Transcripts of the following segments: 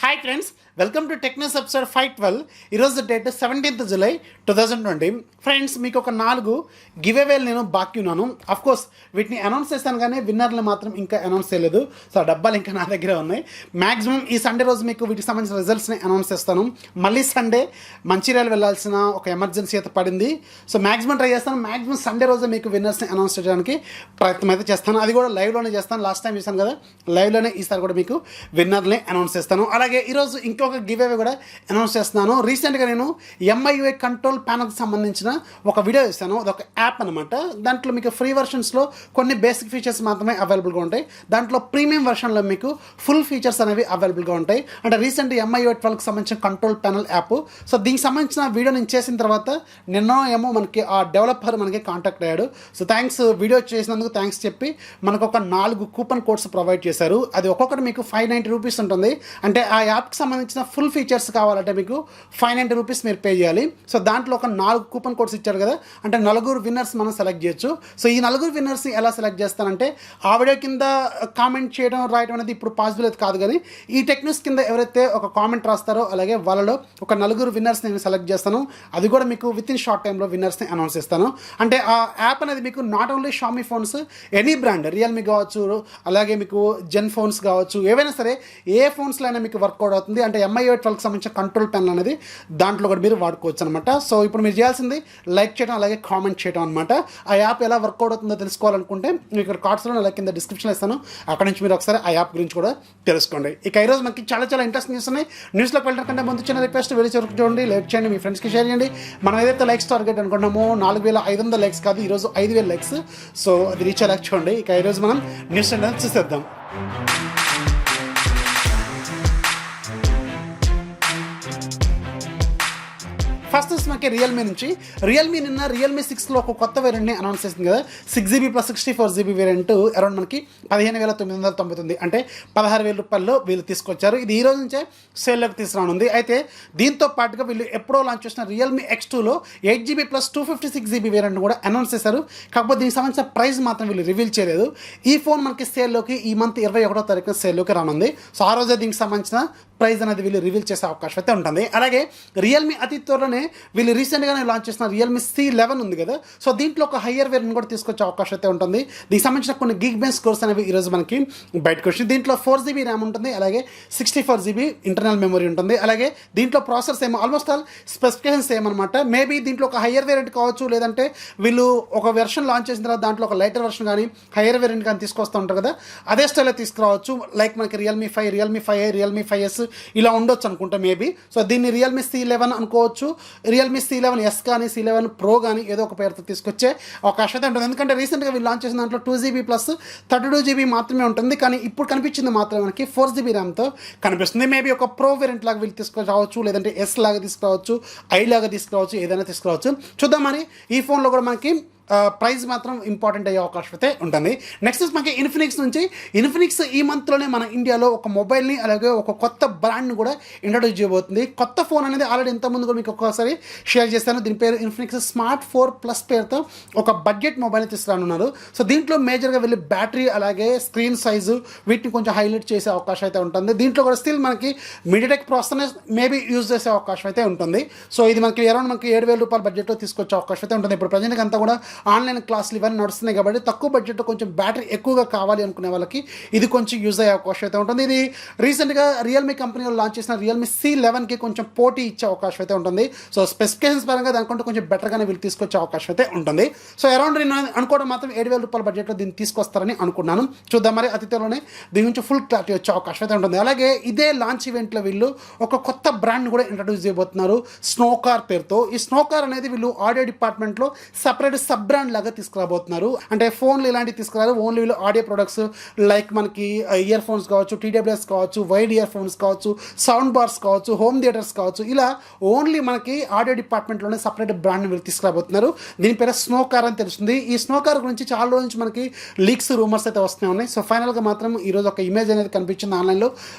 Hi friends, welcome to టెక్నస్ episode 512. ఈరోజు date 17th July 2020. Friends, మీకు ఒక 4 గివ్అవేలు నేను బాకీ ఉన్నాను. అఫ్కోర్స్ వీటిని అనౌన్స్ చేస్తాను కానీ విన్నర్లు మాత్రం ఇంకా అనౌన్స్ చేయలేదు. సో ఆ డబ్బాలు ఇంకా నా దగ్గర ఉన్నాయి. మ్యాక్సిమం ఈ సండే రోజు మీకు వీటికి సంబంధించిన రిజల్ట్స్ని అనౌన్స్ చేస్తాను. మళ్ళీ సండే మంచిర్యాల వెళ్ళాల్సిన ఒక ఎమర్జెన్సీ అయితే పడింది. సో మ్యాక్సిమం ట్రై చేస్తాను. మ్యాక్సిమం సండే రోజు మీకు విన్నర్స్ని అనౌన్స్ చేయడానికి ప్రయత్నం అయితే చేస్తాను. అది కూడా లైవ్లోనే చేస్తాను. లాస్ట్ టైం చేశాను కదా, లైవ్లోనే ఈసారి కూడా మీకు విన్నర్ని అనౌన్స్ చేస్తాను. అలాగే ఈరోజు ఇంకొక గివ్అవే కూడా అనౌన్స్ చేస్తున్నాను. రీసెంట్గా నేను MIUI కంట్రోల్ ప్యానల్కి సంబంధించిన ఒక వీడియో చేశాను. అదొక యాప్ అనమాట. దాంట్లో మీకు ఫ్రీ వర్షన్స్లో కొన్ని బేసిక్ ఫీచర్స్ మాత్రమే అవైలబుల్గా ఉంటాయి. దాంట్లో ప్రీమియం వర్షన్లో మీకు ఫుల్ ఫీచర్స్ అనేవి అవైలబుల్గా ఉంటాయి. అంటే రీసెంట్ MIUI 12కి సంబంధించిన కంట్రోల్ ప్యానల్ యాప్. సో దీనికి సంబంధించిన వీడియో నేను చేసిన తర్వాత నిన్న ఏమో మనకి ఆ డెవలపర్ మనకి కాంటాక్ట్ అయ్యాడు. సో థ్యాంక్స్, వీడియో చేసినందుకు థ్యాంక్స్ చెప్పి మనకు ఒక 4 కూపన్ కోడ్స్ ప్రొవైడ్ చేశారు. అది ఒక్కొక్కటి మీకు 590 రూపీస్ ఉంటుంది. అంటే ఆ యాప్కి సంబంధించిన ఫుల్ ఫీచర్స్ కావాలంటే మీకు 590 రూపీస్ మీరు పే చేయాలి. సో దాంట్లో ఒక 4 కూపన్ కోడ్స్ ఇచ్చారు కదా, అంటే 4 విన్నర్స్ మనం సెలెక్ట్ చేయొచ్చు. సో ఈ 4 విన్నర్స్ని ఎలా సెలెక్ట్ చేస్తానంటే ఆ వీడియో కింద కామెంట్ చేయడం రాయడం అనేది ఇప్పుడు పాసిబుల్ అయితే కాదు, కానీ ఈ టెక్నిక్స్ కింద ఎవరైతే ఒక కామెంట్ రాస్తారో అలాగే వాళ్ళలో ఒక 4 విన్నర్స్ని నేను సెలెక్ట్ చేస్తాను. అది కూడా మీకు విత్ ఇన్ షార్ట్ టైంలో విన్నర్స్ని అనౌన్స్ చేస్తాను. అంటే ఆ యాప్ అనేది మీకు not only Xiaomi phones, any brand, Realme కావచ్చు, అలాగే మీకు జెన్ ఫోన్స్ కావచ్చు, ఏవైనా సరే ఏ ఫోన్స్లో అయినా మీకు వర్కౌట్ అవుతుంది. అంటే MIUI 12కి సంబంధించిన కంట్రోల్ ప్యానల్ అనేది దాంట్లో కూడా మీరు వాడుకోవచ్చు అనమాట. సో ఇప్పుడు మీరు చేయాల్సింది లైక్ చేయడం అలాగే కామెంట్ చేయడం అనమాట. ఆ యాప్ ఎలా వర్కౌట్ అవుతుందో తెలుసుకోవాలనుకుంటే మీకు ఇక్కడ కార్డ్స్లో అలాగే కింద డిస్క్రిప్షన్లో ఇస్తాను. అక్కడ నుంచి మీరు ఒకసారి ఆ యాప్ గురించి కూడా తెలుసుకోండి. ఇక ఈరోజు మనకి చాలా ఇంట్రెస్టింగ్ న్యూస్ ఉన్నాయి. న్యూస్లోకి వెళ్ళడం కంటే ముందు చిన్న రిక్వెస్ట్, వెళ్ళి వరకు చూడండి, లైక్ చేయండి, మీ ఫ్రెండ్స్కి షేర్ చేయండి. మనం ఏదైతే లైక్స్ టార్గెట్ అనుకున్నామో 4500 లైక్స్ కాదు, ఈరోజు 5000 లైక్స్. సో అది రీచ్ అయ్యేలాగా చూడండి. ఇక ఈరోజు మనం న్యూస్ అనేది చూసేద్దాం. ఫస్ట్ మనకి రియల్మీ నుంచి. రియల్మీ నిన్న రియల్మీ 6లో ఒక కొత్త వేరియంట్ని అనౌన్స్ చేసింది కదా. 6GB + 64GB వేరియంట్ అరౌండ్ మనకి 15,999, అంటే 16,000 రూపాయల్లో వీళ్ళు తీసుకొచ్చారు. ఇది ఈ రోజు నుంచే సేల్లోకి తీసుకురానుంది. అయితే దీంతో పాటుగా వీళ్ళు ఎప్పుడో లాంచ్ చేసిన రియల్మీ X2లో 8GB + 256GB వేరియంట్ కూడా అనౌన్స్ చేశారు. కాకపోతే దీనికి సంబంధించిన ప్రైస్ మాత్రం వీళ్ళు రివీల్ చేయలేదు. ఈ ఫోన్ మనకి సేల్లోకి ఈ మంత్ 21వ తారీఖున సేల్లోకి రానుంది. సో ఆ రోజే దీనికి సంబంధించిన ప్రైస్ అనేది వీళ్ళు రివీల్ చేసే అవకాశం అయితే ఉంటుంది. అలాగే రియల్మీ అతి త్వరలోనే వీళ్ళు రీసెంట్గానే లాంచ్ చేసిన Realme C11 ఉంది కదా. సో దీంట్లో ఒక హయ్యర్ వేరియంట్ కూడా తీసుకొచ్చే అవకాశం అయితే ఉంటుంది. దీనికి సంబంధించిన కొన్ని గిగ్ స్కోర్స్ అనేవి ఈరోజు మనకి బయటకు వచ్చింది. దీంట్లో 4GB ర్యామ్ ఉంటుంది, అలాగే 64GB ఇంటర్నల్ మెమరీ ఉంటుంది. అలాగే దీంట్లో ప్రాసెసర్స్ ఏమో ఆల్మోస్ట్ ఆల్ స్పెసిఫికేషన్స్ ఏమన్నమాట. మేబీ దీంట్లో ఒక హయ్యర్ వేరియంట్ కావచ్చు, లేదంటే వీళ్ళు ఒక వెర్షన్ లాంచ్ చేసిన తర్వాత దాంట్లో ఒక లైటర్ వెర్షన్ కానీ హయ్యర్ వేరియంట్ కానీ తీసుకొస్తూ ఉంటారు కదా, అదే స్టైల్లో తీసుకురావచ్చు. లైక్ మనకి Realme 5, Realme 5i, Realme 5s ఇలా ఉండొచ్చు అనుకుంటా మేబీ. సో దీన్ని Realme C11 అనుకోవచ్చు, Realme C11s కానీ C11 Pro కానీ ఏదో ఒక పేరుతో తీసుకొచ్చే అవకాశం అయితే ఉంటుంది. ఎందుకంటే రీసెంట్గా వీళ్ళు లాంచ్ చేసిన దాంట్లో 2GB + 32GB మాత్రమే ఉంటుంది. కానీ ఇప్పుడు కనిపించింది మాత్రం మనకి 4GB ర్యామ్తో కనిపిస్తుంది. మేబీ ఒక ప్రో వేరియంట్ లాగా వీళ్ళు తీసుకురావచ్చు, లేదంటే S లాగా తీసుకురావచ్చు, I లాగా తీసుకురావచ్చు, ఏదైనా తీసుకురావచ్చు. చూద్దాం. మరి ఈ ఫోన్లో కూడా మనకి ప్రైస్ మాత్రం ఇంపార్టెంట్ అయ్యే అవకాశం అయితే ఉంటుంది. నెక్స్ట్ మనకి ఇన్ఫినిక్స్ నుంచి. ఇన్ఫినిక్స్ ఈ మంత్లోనే మన ఇండియాలో ఒక మొబైల్ని అలాగే ఒక కొత్త బ్రాండ్ని కూడా ఇంట్రడ్యూస్ చేయబోతుంది. కొత్త ఫోన్ అనేది ఆల్రెడీ ఇంతకుముందు కూడా మీకు ఒక్కసారి షేర్ చేస్తాను. దీని పేరు ఇన్ఫినిక్స్ స్మార్ట్ 4+ పేరుతో ఒక బడ్జెట్ మొబైల్ని తీసుకురానున్నారు. సో దీంట్లో మేజర్గా వెళ్ళి బ్యాటరీ అలాగే స్క్రీన్ సైజు వీటిని కొంచెం హైలైట్ చేసే అవకాశం అయితే ఉంటుంది. దీంట్లో కూడా స్టిల్ మనకి MediaTek ప్రాసెసర్ని మేబీ యూజ్ చేసే అవకాశం అయితే ఉంటుంది. సో ఇది మనకి అరౌండ్ మనకి 7,000 రూపాయల బడ్జెట్లో తీసుకొచ్చే అవకాశం అయితే ఉంటుంది. ఇప్పుడు ప్రజెంట్గా అంతా కూడా ఆన్లైన్ క్లాసులు ఇవన్నీ నడుస్తున్నాయి కాబట్టి తక్కువ బడ్జెట్లో కొంచెం బ్యాటరీ ఎక్కువగా కావాలి అనుకునే వాళ్ళకి ఇది కొంచెం యూజ్ అయ్యే అవకాశం అయితే ఉంటుంది. ఇది రీసెంట్గా రియల్మీ కంపెనీలో లాంచ్ చేసిన Realme C11కి కొంచెం పోటీ ఇచ్చే అవకాశం అయితే ఉంటుంది. సో స్పెసిఫికేషన్స్ పరంగా దానికంటే కొంచెం బెటర్గానే వీళ్ళు తీసుకొచ్చే అవకాశం అయితే ఉంటుంది. సో అరౌండ్ నేను అనుకోవడం మాత్రం 7,000 రూపాయల బడ్జెట్లో దీన్ని తీసుకొస్తారని అనుకున్నాను. చూద్దాం. మరి అతి త్వరలోనే దీని నుంచి ఫుల్ క్లారిటీ వచ్చే అవకాశం అయితే ఉంటుంది. అలాగే ఇదే లాంచ్ ఈవెంట్లో వీళ్ళు ఒక కొత్త బ్రాండ్ కూడా ఇంట్రడ్యూస్ చేయబోతున్నారు, SNOKER పేరుతో. ఈ SNOKER అనేది వీళ్ళు ఆడియో డిపార్ట్మెంట్లో సపరేట్ సబ్ బ్రాండ్ లాగా తీసుకురాబోతున్నారు. అంటే ఫోన్లు ఇలాంటివి తీసుకురారు, ఓన్లీ వీళ్ళు ఆడియో ప్రొడక్ట్స్ లైక్ మనకి ఇయర్ ఫోన్స్ కావచ్చు, TWS కావచ్చు, వైడ్ ఇయర్ ఫోన్స్ కావచ్చు, సౌండ్ బార్స్ కావచ్చు, హోమ్ థియేటర్స్ కావచ్చు, ఇలా ఓన్లీ మనకి ఆడియో డిపార్ట్మెంట్లోనే సపరేట్ బ్రాండ్ని వీళ్ళు తీసుకురాబోతున్నారు. దీని పేరు SNOKER అని తెలుస్తుంది. ఈ SNOKER గురించి చాలా రోజు నుంచి మనకి లీక్స్ రూమర్స్ అయితే వస్తూనే ఉన్నాయి. సో ఫైనల్గా మాత్రం ఈరోజు ఒక ఇమేజ్ అనేది కనిపించింది ఆన్లైన్లో.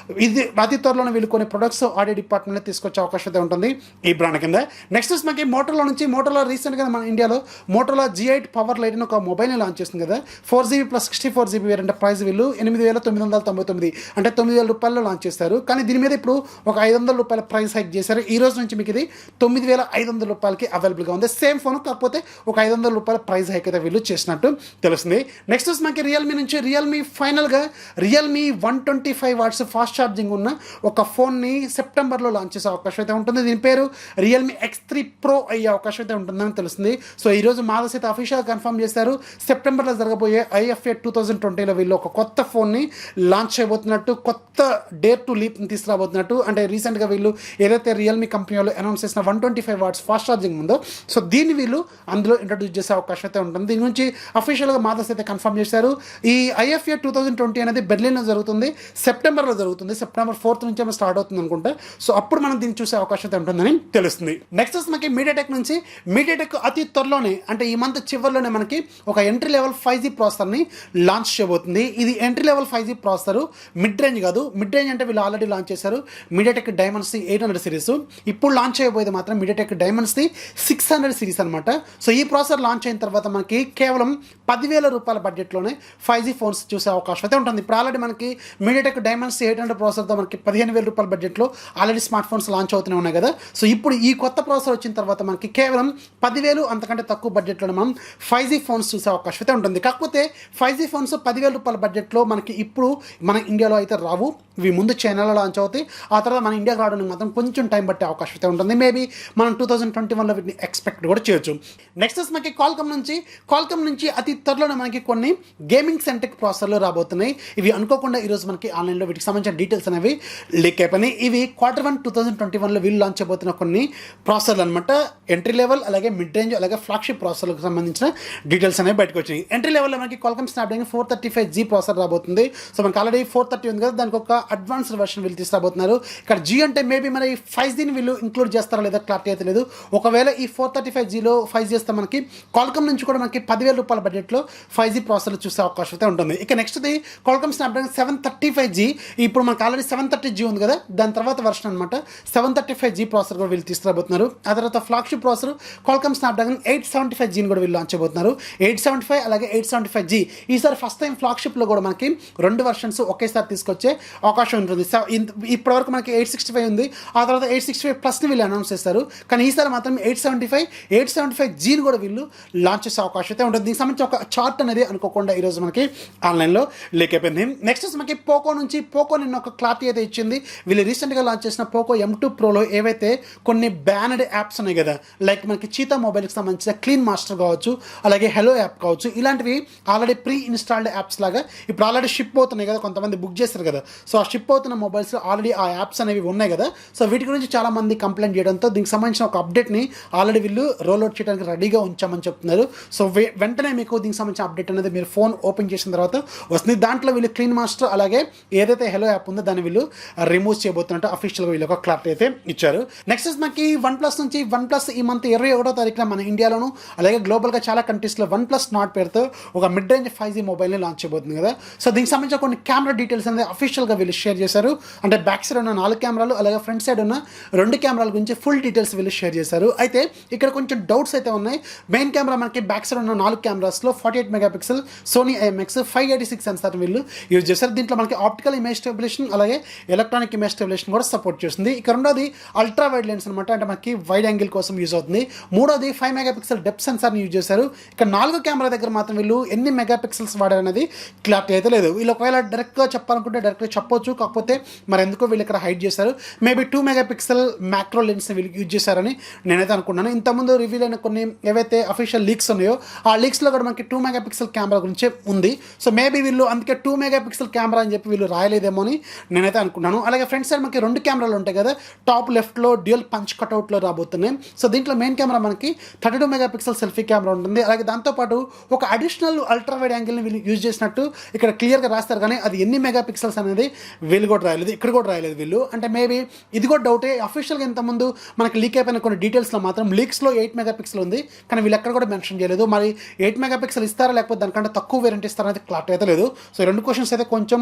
ఇది అతి త్వరలోనే వీళ్ళు కొన్ని ప్రొడక్ట్స్ ఆడియో డిపార్ట్మెంట్లో తీసుకొచ్చే అవకాశం అయితే ఉంటుంది ఈ బ్రాండ్ కింద. నెక్స్ట్ మనకి మోటోలో నుంచి. మోటోలో రీసెంట్గా మన ఇండియాలో మోటోలో G8 పవర్ లైట్ అని ఒక మొబైల్ని లాంచ్ చేస్తుంది కదా, 4GB plus 64GB variant price వీళ్ళు 8,999, అంటే 9,000 రూపాయల్లో లాంచ్ చేస్తారు. కానీ దీని మీద ఇప్పుడు ఒక 500 రూపాయల ప్రైస్ హైక్ చేశారు. ఈ రోజు నుంచి మీకు ఇది 9,500 రూపాయలకి అవైలబుల్గా ఉంది. సేమ్ ఫోన్, కాకపోతే ఒక 500 రూపాయల ప్రైస్ హైక్ అయితే వీళ్ళు చేసినట్టు తెలుస్తుంది. నెక్స్ట్ మనకి రియల్మీ నుంచి రియల్మీ ఫైనల్గా రియల్మీ 125 వాట్స్ ఫాస్ట్ ఛార్జింగ్ ఉన్న ఒక ఫోన్ని సెప్టెంబర్లో లాంచ్ చేసే అవకాశం అయితే ఉంటుంది. దీని పేరు రియల్మీ X3 Pro అయ్యే అవకాశం అయితే ఉంటుందని తెలుస్తుంది. సో ఈరోజు మాదస్ అయితే అఫీషియల్గా కన్ఫర్మ్ చేశారు. సెప్టెంబర్లో జరగబోయే IFA 2020లో వీళ్ళు ఒక కొత్త ఫోన్ని లాంచ్ చేయబోతున్నట్టు, కొత్త డేర్ టు లీప్ని తీసుకురాబోతున్నట్టు. అంటే రీసెంట్గా వీళ్ళు ఏదైతే రియల్మీ కంపెనీ వాళ్ళు అనౌన్స్ చేసిన 125 వాట్స్ ఫాస్ట్ ఛార్జింగ్ ఉందో, సో దీన్ని వీళ్ళు అందులో ఇంట్రడ్యూస్ చేసే అవకాశం అయితే ఉంటుంది. దీని గురించి అఫీషియల్గా మాదస్ అయితే కన్ఫర్మ్ చేశారు. ఈ IFA 2020 అనేది బెర్లిన్లో జరుగుతుంది, సెప్టెంబర్లో జరుగుతుంది. సెప్టెంబర్ 4th నుంచి ఏమో స్టార్ట్ అవుతుంది అనుకుంటా. సో అప్పుడు మనం దీన్ని చూసే అవకాశం అయితే ఉంటుందని తెలుస్తుంది. నెక్స్ట్ మనకి మీడియాటెక్ నుంచి మీడియాటెక్ అతి త్వరలోనే, అంటే ఈ మంత్ చివరిలోనే మనకి ఒక ఎంట్రీ లెవెల్ 5G ప్రాసెసర్ని లాంచ్ చేయబోతుంది. ఇది entry level 5G processor, mid range కాదు. మిడ్ రేంజ్ అంటే వీళ్ళు ఆల్రెడీ లాంచ్ చేశారు మీడియాటెక్ డైమండ్స్ది 800 సిరీస్. ఇప్పుడు లాంచ్ చేయబోయేది మాత్రం మీడియాటెక్ డైమండ్స్ది 600 సిరీస్ అనమాట. సో ఈ ప్రాసెసర్ లాంచ్ అయిన తర్వాత మనకి కేవలం 10,000 రూపాయల బడ్జెట్లోనే 5G ఫోన్స్ చూసే అవకాశం అయితే ఉంటుంది. ఇప్పుడు ఆల్రెడీ మనకి మీడియాటెక్ డైమండ్స్ 800 ప్రాసెసర్తో మనకి 15,000 రూపాయల బడ్జెట్లో ఆల్రెడీ స్మార్ట్ ఫోన్స్ లాంచ్ అవుతూనే ఉన్నాయి కదా. సో ఇప్పుడు ఈ కొత్త ప్రాసెసర్ వచ్చిన తర్వాత మనకి కేవలం 10,000 అంతకంటే తక్కువ బడ్జెట్లోనే మనం 5G ఫోన్స్ చూసే అవకాశం అయితే ఉంటుంది. కాకపోతే 5G ఫోన్స్ 10,000 రూపాయల బడ్జెట్లో మనకి ఇప్పుడు మన ఇండియాలో అయితే రావు. ఇవి ముందు చైనాలో లాంచ్ అవుతాయి. ఆ తర్వాత మన ఇండియాకి రావడానికి మాత్రం కొంచెం టైం పట్టే అవకాశం అయితే ఉంటుంది. మేబీ మనం 2021లో వీటిని ఎక్స్పెక్ట్ కూడా చేయొచ్చు. నెక్స్ట్ మనకి కాల్కమ్ నుంచి అతి త్వరలోనే మనకి కొన్ని గేమింగ్ సెంట్రిక్ ప్రాసెసర్లు రాబోతున్నాయి. ఇవి అనుకోకుండా ఈరోజు మనకి ఆన్లైన్లో వీటికి సంబంధించిన డీటెయిల్స్ అనేవి లీక్ అయిపోయినాయి. ఇవి Q1 2021లో వీళ్ళు లాంచ్ చేయబోతున్న కొన్ని ప్రాసెసర్లు అనమాట. ఎంట్రీ లెవెల్, అలాగే మిడ్ రేంజ్, అలాగే ఫ్లాగ్షిప్ ప్రాసెసర్లకు సంబంధించిన డీటెయిల్స్ అనేవి బయటకు వచ్చినాయి. ఎంట్రీ లెవెల్లో మనకి Qualcomm Snapdragon 435G ప్రాసెసర్ రాబోతుంది. సో మనకి ఆల్రెడీ 430 ఉంది కదా, దానికి ఒక అడ్వాన్స్డ్ వెర్షన్ వీళ్ళు తీసుకురాబోతున్నారు. ఇక్కడ G అంటే మేబీ మరి 5Gని వీళ్ళు ఇంక్లూడ్ చేస్తారా లేదా క్లారిటీ అయితే లేదు. ఒకవేళ ఈ 435Gలో 5G చేస్తే మనకి Qualcomm నుంచి కూడా మనకి 10,000 రూపాయల బడ్జెట్లో 5G ప్రాసెసర్లు చూసే అవకాశం అయితే ఉంటుంది. ఇక నెక్స్ట్ది Qualcomm Snapdragon 735G. ఇప్పుడు మనకి ఆల్రెడీ 730G ఉంది కదా, దాని తర్వాత వెర్షన్ అనమాట 735G ప్రాసెసర్ కూడా వీళ్ళు తీసుకురాబోతున్నారు. ఆ తర్వాత ఫ్లాగ్షిప్ ప్రాసెసర్ Qualcomm Snapdragon 875Gని కూడా వీళ్ళు లాంచ్ చేయబోతున్నారు. 875 అలాగే 875G. ఈసారి ఫస్ట్ టైం ఫ్లాగ్షిప్లో కూడా మనకి 2 వెర్షన్స్ ఒకేసారి తీసుకొచ్చే అవకాశం ఉంటుంది. ఇప్పటివరకు మనకి 865 ఉంది, ఆ తర్వాత 865 ప్లస్ని వీళ్ళు అనౌన్స్ చేస్తారు. కానీ ఈసారి మాత్రం 875Gని కూడా వీళ్ళు లాంచ్ చేసే అవకాశం అయితే ఉంటుంది. దీనికి సంబంధించి ఒక చార్ట్ అనేది అనుకోకుండా ఈరోజు మనకి ఆన్లైన్లో లీక్ అయిపోయింది. నెక్స్ట్ మనకి పోకో నిన్న ఒక క్లారిటీ అయితే ఇచ్చింది. వీళ్ళు రీసెంట్గా లాంచ్ చేసిన పోకో M2 Proలో ఏవైతే కొన్ని బ్యానడ్ యాప్స్ ఉన్నాయి కదా, లైక్ మనకి చీతా మొబైల్కి సంబంధించిన క్లీన్ మాస్టర్ కావచ్చు, అలాగే హెలో యాప్ కావచ్చు, ఇలాంటివి ఆల్రెడీ ప్రీ ఇన్స్టాల్డ్ యాప్స్ లాగా ఇప్పుడు ఆల్రెడీ షిప్ అవుతున్నాయి కదా, కొంతమంది బుక్ చేస్తారు కదా. సో ఆ షిప్ అవుతున్న మొబైల్స్లో ఆల్రెడీ ఆ యాప్స్ అనేవి ఉన్నాయి కదా. సో వీటి గురించి చాలామంది కంప్లైంట్ చేయడంతో దీనికి సంబంధించిన ఒక అప్డేట్ని ఆల్రెడీ వీళ్ళు రోల్అవుట్ చేయడానికి రెడీగా ఉంచామని చెప్తున్నారు. సో వెంటనే మీకు దీనికి సంబంధించిన అప్డేట్ అనేది మీరు ఫోన్ ఓపెన్ చేసిన తర్వాత వస్తుంది. దాంట్లో వీళ్ళు క్లీన్ మాస్టర్ అలాగే ఏదైతే హెలో యాప్ ఉందో దాన్ని వీళ్ళు రిమూవ్ చేయబోతున్నట్టు అఫీషియల్గా వీళ్ళు ఒక క్లారిటీ అయితే ఇచ్చారు. నెక్స్ట్ మనకి OnePlus నుంచి OnePlus ఈ మంత్ 21వ తారీఖున మన ఇండియాలోను అలాగే గ్లోబల్గా చాలా కంట్రీస్లో OnePlus Nord పేరుతో ఒక మిడ్ రేంజ్ 5G మొబైల్ని లాంచ్ చేయబోతుంది కదా. సో దీనికి సంబంధించిన కొన్ని కెమెరా డీటెయిల్స్ అనేది అఫీషియల్గా వీళ్ళు షేర్ చేశారు. అంటే బ్యాక్ సైడ్ ఉన్న 4 కెమెరాలు అలాగే ఫ్రంట్ సైడ్ ఉన్న 2 కెమెరాల గురించి ఫుల్ డీటెయిల్స్ వీళ్ళు షేర్ చేశారు. అయితే ఇక్కడ కొంచెం డౌట్స్ అయితే ఉన్నాయి. మెయిన్ కెమెరా మనకి బ్యాక్ సైడ్ ఉన్న 4 కెమెరాస్లో 48 మెగాపిక్సెల్ సోనీ IMX 586 సెన్సార్ వీళ్ళు యూజ్ చేశారు. దీంట్లో మనకి ఆప్టికల్ ఇమేజ్ స్టెబిలేషన్ అలాగే ఎలక్ట్రానిక్ ఇమేజ్ స్టెబిలేషన్ కూడా సపోర్ట్ చేస్తుంది. ఇక రెండోది అల్ట్రా వైడ్ లెన్స్ అనమాట, అంటే మనకి వైడ్ యాంగిల్ కోసం యూజ్ అవుతుంది. మూడోది 5 మెగాపిక్సెల్ డెప్త్ సెన్సార్ని యూజ్ చేశారు. ఇక 4 కెమెరా దగ్గర మాత్రం వీళ్ళు ఎన్ని మెగాపిక్సెల్స్ వాడారనేది క్లారిటీ అయితే లేదు. వీళ్ళు ఒకవేళ డైరెక్ట్గా చెప్పాలనుకుంటే డైరెక్ట్గా చెప్పొచ్చు, కాకపోతే మరి ఎందుకో వీళ్ళు ఇక్కడ హైడ్ చేశారు. మేబీ 2 మెగాపిక్సెల్ మ్యాక్రో లెన్స్ని వీళ్ళు యూజ్ చేశారని నేనైతే అనుకున్నాను. ఇంతకుముందు రివీల్ అయిన కొన్ని ఏవైతే అఫీషియల్ లీక్స్ ఉన్నాయో ఆ లీక్స్లో కూడా మనకి 2 మెగాపిక్సెల్ కెమెరా గురించే ఉంది. సో మేబీ వీళ్ళు అందుకే 2 మెగాపిక్సెల్ కెమెరా అని చెప్పి వీళ్ళు రాయలేదేమో అని నేనైతే అనుకున్నాను. అలాగే ఫ్రంట్ సైడ్ మనకి 2 కెమెరాలు ఉంటాయి కదా, టాప్ లెఫ్ట్లో డ్యూయల్ పంచ్ కట్అవుట్లో రాబోతున్నాయి. సో దీంట్లో మెయిన్ కెమెరా మనకి 32 మెగాపిక్సెల్ సెల్ఫీ కెమెరా ఉంటుంది. అలాగే దాంతోపాటు ఒక అడిషనల్ అల్ట్రా వైడ్ యాంగిల్ని వీళ్ళు యూజ్ చేసినట్టు ఇక్కడ క్లియర్గా రాస్తారు, కానీ అది ఎన్ని మెగాపిక్సెల్స్ అనేది వీళ్ళు కూడా రాయలేదు, ఇక్కడ కూడా రాయలేదు వీళ్ళు. అంటే మేబీ ఇది కూడా డౌటే. అఫీషియల్గా ఇంతకుముందు మనకి లీక్ అయిపోయిన కొన్ని డీటెయిల్స్లో మాత్రం లీక్స్లో 8 మెగాపిక్సెల్ ఉంది, కానీ వీళ్ళు ఎక్కడ కూడా మెన్షన్ చేయలేదు. మరి 8 మెగాపిక్సెల్ ఇస్తారా లేకపోతే దానికంటే తక్కువ వేరియంట్ ఇస్తారా అనేది క్లారిటీ అయితే లేదు. సో ఈ 2 క్వశ్చన్స్ అయితే కొంచెం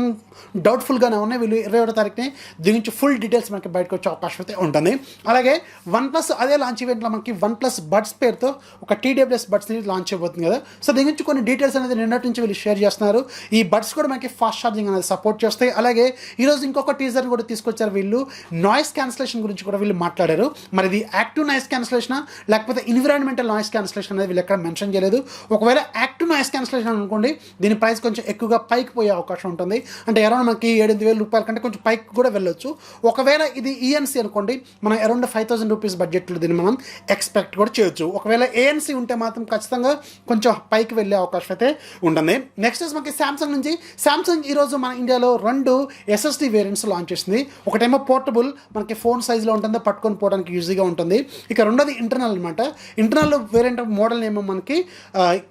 డౌట్ఫుల్గానే ఉన్నాయి. వీళ్ళు 21వ తారీఖుని దీని నుంచి ఫుల్ డీటెయిల్స్ మనకి బయటకు వచ్చే అవకాశం అయితే ఉంటుంది. అలాగే OnePlus అదే లాంచ్ ఈవెంట్లో మనకి OnePlus బడ్స్ పేరుతో ఒక TWS బడ్స్ని లాంచ్ అయిపోతుంది కదా. సో దీని నుంచి కొన్ని డీటెయిల్స్ అనేది నిన్నటి నుంచి వీళ్ళు షేర్ చేస్తున్నారు. ఈ బడ్స్ కూడా మనకి ఫాస్ట్ ఛార్జింగ్ అనేది సపోర్ట్ చేస్తాయి. అలాగే ఈరోజు ఇంకొక టీజర్ కూడా తీసుకొచ్చారు వీళ్ళు, నాయిస్ క్యాన్సిలేషన్ గురించి కూడా వీళ్ళు మాట్లాడారు. మరి ఇది యాక్టివ్ నాయిస్ క్యాన్సిలేషన్ లేకపోతే ఎన్విరాన్మెంటల్ నాయిస్ క్యాన్సిలేషన్ అనేది వీళ్ళు ఎక్కడ మెన్షన్ చేయలేదు. ఒకవేళ యాక్టివ్ నాయిస్ క్యాన్సిలేషన్ అనుకోండి, దీని ప్రైస్ కొంచెం ఎక్కువగా పైకి పోయే అవకాశం ఉంటుంది. అంటే అరౌండ్ మనకి 7,000 రూపాయల కంటే కొంచెం పైకి కూడా వెళ్ళొచ్చు. ఒకవేళ ఇది ENC అనుకోండి, మనం అరౌండ్ 5,000 రూపీస్ బడ్జెట్లో దీన్ని మనం ఎక్స్పెక్ట్ కూడా చేయొచ్చు. ఒకవేళ ANC ఉంటే మాత్రం ఖచ్చితంగా కొంచెం పైకి వెళ్ళే అవకాశం అయితే ఉంటుంది. నెక్స్ట్ మనకి సామ్సంగ్ నుంచి, సామ్సంగ్ ఈరోజు మన ఇండియాలో 2 SSD వేరియంట్స్ లాంచ్ చేసింది. ఒకటేమో పోర్టబుల్, మనకి ఫోన్ సైజులో ఉంటుంది, పట్టుకొని పోవడానికి ఈజీగా ఉంటుంది. ఇక రెండోది ఇంటర్నల్ అనమాట. ఇంటర్నల్ వేరియంట్ మోడల్ ఏమో మనకి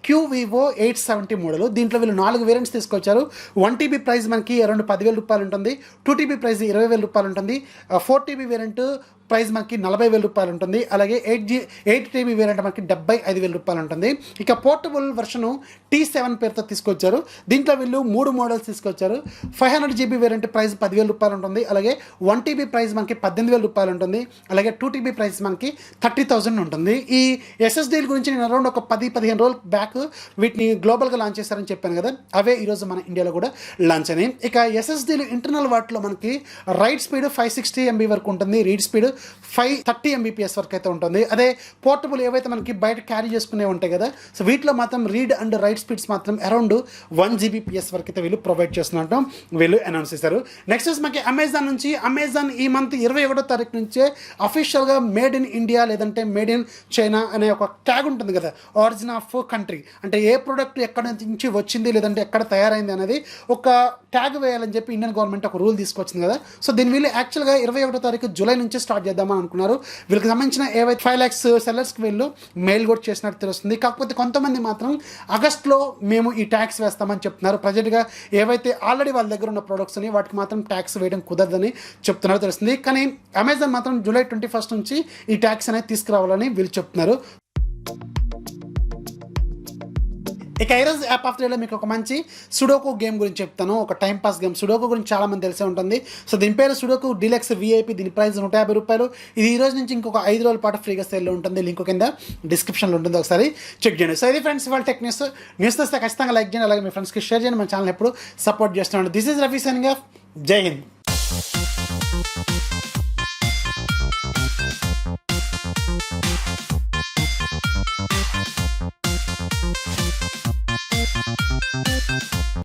QVivo 870 మోడల్. దీంట్లో వీళ్ళు 4 వేరియంట్స్ తీసుకొచ్చారు. 1TB ప్రైస్ మనకి అరౌండ్ 10,000 రూపాయలు ఉంటుంది. 2TB ప్రైస్ 20,000 రూపాయలు ఉంటుంది. 4TB వేరియంట్ ప్రైస్ మనకి 40,000 రూపాయలు ఉంటుంది. అలాగే 8TB వేరియంట్ మనకి 75,000 రూపాయలు ఉంటుంది. ఇక పోర్టబుల్ వర్షను T7 పేరుతో తీసుకొచ్చారు. దీంట్లో వీళ్ళు 3 మోడల్స్ తీసుకొచ్చారు. 500GB వేరియంట్ ప్రైస్ 10,000 రూపాయలు ఉంటుంది. అలాగే 1TB ప్రైస్ మనకి 18,000 రూపాయలు ఉంటుంది. అలాగే 2TB ప్రైస్ మనకి 30,000 ఉంటుంది. ఈ SSDల గురించి నేను అరౌండ్ ఒక 10-15 రోజుల బ్యాక్ వీటిని గ్లోబల్గా లాంచ్ చేశారని చెప్పాను కదా, అవే ఈరోజు మన ఇండియాలో కూడా లాంచ్ అయినాయి. ఇక SSDలు ఇంటర్నల్ వాటిలో మనకి రైట్ స్పీడ్ 560 MB వరకు ఉంటుంది, రీడ్ స్పీడ్ 530 Mbps వరకు అయితే ఉంటుంది. అదే పోర్టబుల్ ఏవైతే మనకి బయట క్యారీ చేసుకునే ఉంటాయి కదా, సో వీటిలో మాత్రం రీడ్ అండ్ రైట్ స్పీడ్స్ మాత్రం అరౌండ్ 1 Gbps వరకు అయితే వీళ్ళు ప్రొవైడ్ చేస్తున్నట్టు వీళ్ళు అనౌన్స్ చేశారు. నెక్స్ట్ మనకి అమెజాన్ నుంచి, అమెజాన్ ఈ మంత్ 21వ తారీఖు నుంచే అఫీషియల్గా మేడ్ ఇన్ ఇండియా లేదంటే మేడ్ ఇన్ చైనా అనే ఒక ట్యాగ్ ఉంటుంది కదా, ఆరిజిన్ ఆఫ్ కంట్రీ, అంటే ఏ ప్రోడక్ట్ ఎక్కడ నుంచి వచ్చింది లేదంటే ఎక్కడ తయారైంది అనేది ఒక ట్యాగ్ వేయాలని చెప్పి ఇండియన్ గవర్నమెంట్ ఒక రూల్ తీసుకొచ్చింది కదా. సో దీని వీళ్ళు యాక్చువల్గా 21వ తారీఖు జూలై నుంచి స్టార్ట్ చేద్దామని అనుకున్నారు. వీళ్ళకి సంబంధించిన ఏవైతే 5 lakhs సెల్లర్స్కి వీళ్ళు మెయిల్ కూడా చేసినట్టు తెలుస్తుంది. కాకపోతే కొంతమంది మాత్రం ఆగస్ట్లో మేము ఈ ట్యాక్స్ వేస్తామని చెప్తున్నారు. ప్రజెంట్గా ఏవైతే ఆల్రెడీ వాళ్ళ దగ్గర ఉన్న ప్రొడక్ట్స్ని వాటికి మాత్రం ట్యాక్స్ వేయడం కుదరదని చెప్తున్నారో తెలుస్తుంది. కానీ అమెజాన్ మాత్రం జూలై 21 నుంచి ఈ ట్యాక్స్ అనేది తీసుకురావాలని వీళ్ళు చెప్తున్నారు. ఇక ఈరోజు యాప్ ఆఫ్ ద డేలో మీకు ఒక మంచి సుడోకు గేమ్ గురించి చెప్తాను. ఒక టైం పాస్ గేమ్. సుడోకు గురించి చాలామంది తెలిసే ఉంటుంది. సో దీని పేరు సుడోకు డీలక్స్ VIP. దీని ప్రైస్ 150 రూపాయలు. ఇది ఈ రోజు నుంచి ఇంకొక 5 రోజుల పాటు ఫ్రీగా సేల్లో ఉంటుంది. లింక్ కింద డిస్క్రిప్షన్లో ఉంటుంది, ఒకసారి చెక్ చేయండి. సో ఇది ఫ్రెండ్స్ ఇవాళ టెక్ న్యూస్ వస్తే ఖచ్చితంగా లైక్ చేయండి. అలాగే మీ ఫ్రెండ్స్కి షేర్ చేయండి. మన ఛానల్ ఎప్పుడు సపోర్ట్ చేస్తున్నాను. This is Rafi signing off. జై హింద్.